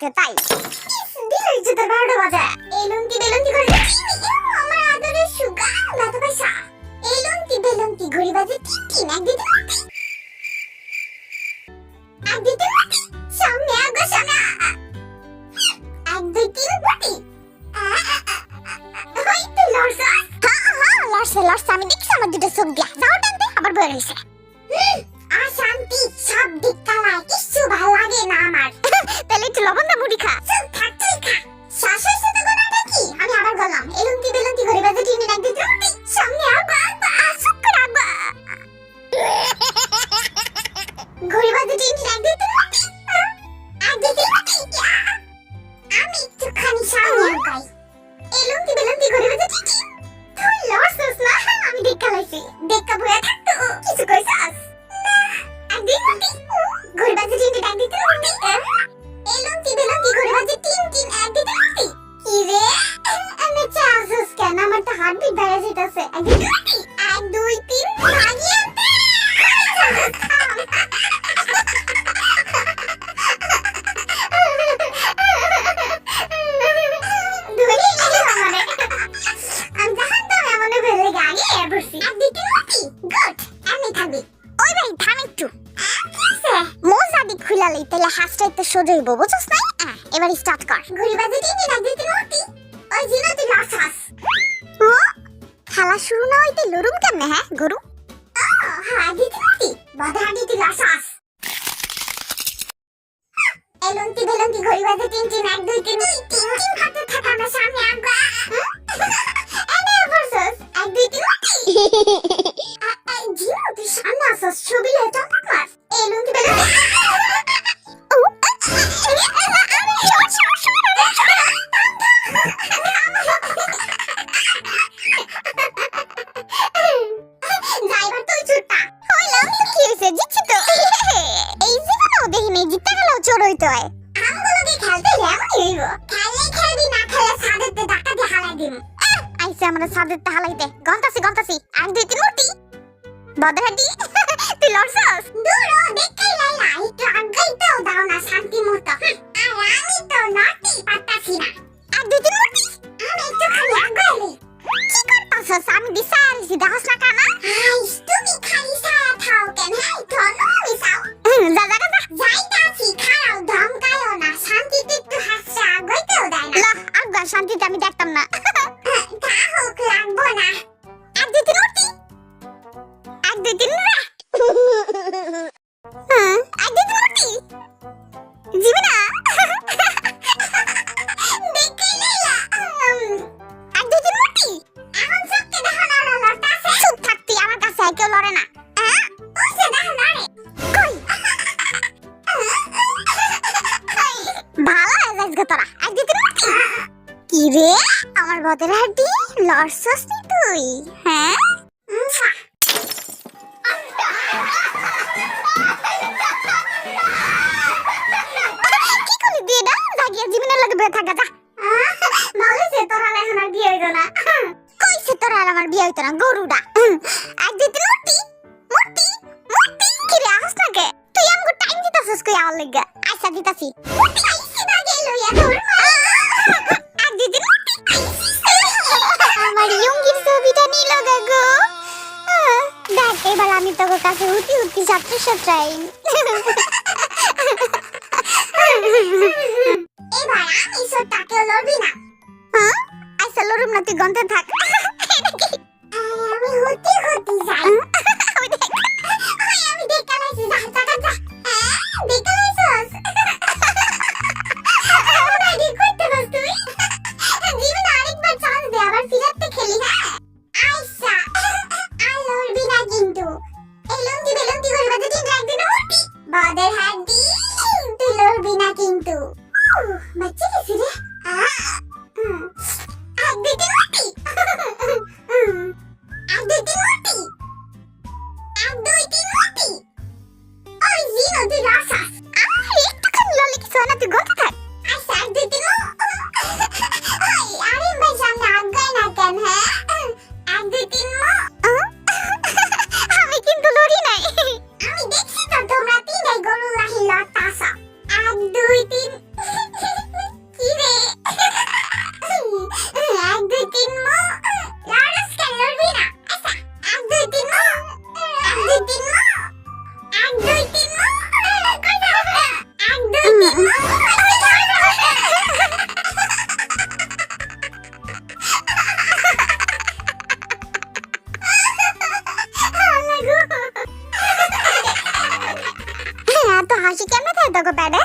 রাতে তাই দিলেই যে তোর 12টা বাজে। এই লুঙ্গি বেলুঙ্গি করে আমার আদরের সুগা দাদা পয়সা। এই লুঙ্গি বেলুঙ্গি ঘড়ি বাজে টিন এক দিতে সামনে আগো সামনে 1 2 3 বটি ওই তো লড়ছা। হ্যাঁ লড়ছে আমি দেখছি আমার দুটো চোখ দিয়া যাও টানতে আবার বের হইছে। শান্তি সব দিক কালায় কিছু ভালো লাগে না আমার। তাহলে একটু লবণ দা মুড়ি খা। চুপ থাক তুই খা। শ্বাস হইছে তো গোনাটা কি? আমি আবার গলাম এলুঙ্কি বেলুঙ্কি ঘড়ি বাজে টিন এক দিতে সামনে আগো আসুক করে আগো ঘড়ি বাজে টিন এক দিতে আমি একটুখানি সামনে আগাই। এলুঙ্কি বেলুঙ্কি ঘড়ি বাজে টিন তুই লড়ছিস না। আমি দেখা লাইছি দেখা বয়া থাকতো কিছু কইছাস না। একদিন ঘড়ি বাজে টিন এক দিতে এলুঙ্কি বেলুঙ্কি ঘড়ি বাজে টিন এক দিতে কি রে আমি চাসস কেন? আমার তো হার্টবিট বেড়ে যাইতাছে। 1 2 3 ভাগি আনতে সোজা হইব বুঝছস না? এবার স্টার্ট কর। ঘড়ি বাজে টিন এক দিতে মতি ওই জিনা তুই লড়ছাস। ও খেলা শুরু না হইতে লড়ুম কেমনে? হ্যাঁ গরু হ্যাঁ দিতে মতি বাধা দিতে লড়ছাস। এলুঙ্কি বেলুঙ্কি ঘড়ি বাজে টিন 1 2 3 হাতে থাকা আমরা সামনে আগা এনে বসছস 1 2 3 জিনা তুই সামনে আসছস ছবি লইতা মার। এলুঙ্কি বেলুঙ্কি গন্তাসি 1 2 3 মুটি বদহাডি তুই লড়ছস দূর দেখাই লাইলা একটু আগাই তো দাও না শান্তি মতো। আর আমি তো নটি পাতাছি না 1 2 3 মুটি আমি একটু খালি আগাইলি কি করতাছস? আমি দিশারিছি দেখছ না কানা আইস তুমি খালি সায়া থাও কেন? হাই ধনো মিসাও যা যাইতাছি খাও ধমকায়ও না শান্তিতে একটু হাসছে আগাইতেও দেয় না। লা আগা শান্তিতে আমি দেখতাম না কাহক লাগবো না 1 2 3 মুটি 1 2 3 রা 1 2 3 মুটি জীবনা দেখই লাইলা 1 2 3 মুটি এখন সত্যি দেখো না লড়তাছে। চুপ থাকতি আমার কাছে কেউ লড়ে না। ওসে দেখো লড়ে কই ভালো আজাজ গো তোরা 1 2 3 মুটি কি রে আমার বদের হাড্ডি লড়ছস নি তুই? হ্যাঁ কি করলি দিয়ে না জাগিয়ে জীবনের লাগে বেয়ে থাকা যা ভালোইছে তোরা এখন আর বিয়ে হইতো না। কইছে তোরা আর আমার বিয়ে হইতো না গরুডা 1 2 3 মুটি কি রে আসছ না কে? তুই আমগো টাইম দিতাছস কই আওয়ার লাগা? আচ্ছা দিতাছি আইছি না গেল ইয়া তোর 1 2 3 মুটি আমার ইয়ঙ্গির ছবিটা নিল গো। দেখ এবার আমি তোর কাছে উঠি সাতটাই এবার আমি সত্যকে লড়বি না। হ্যাঁ আইসা লড়ুম না তুই গন্তে থাক। আমি হতে যাই আমি দেখা লাইছি যা দেখা লাইছস রেডি করতে বস তুই জীবনে আরেকবার চান্স দে আবার ফিরাতে খেলি। হ্যাঁ আইসা আর লড়বি না কিন্তু এলুঙ্কি বেলুঙ্কি ঘড়ি বাজে টিন এক দিন মুটি বদের হাড্ডি তুই লড়বি না কিন্তু বাচ্চা গেছি রে 1 2 3 মুটি 1 2 3 মুটি 1 2 3 মুটি ওই জিনো তুই লড়ছাস একটুখানি লড়লে কিছু হয় না তুই গন্তে থাক। আচ্ছা 1 2 3 আরে ভাই সামনে আগাই না কেন? হ্যাঁ 1 2 3 আমি কিন্তু লড়ি নাই। আমি দেখছি তো তোমরা তিনটাই গরু লাহি লড়তাছ 1 2 3 তোকে প্যাডে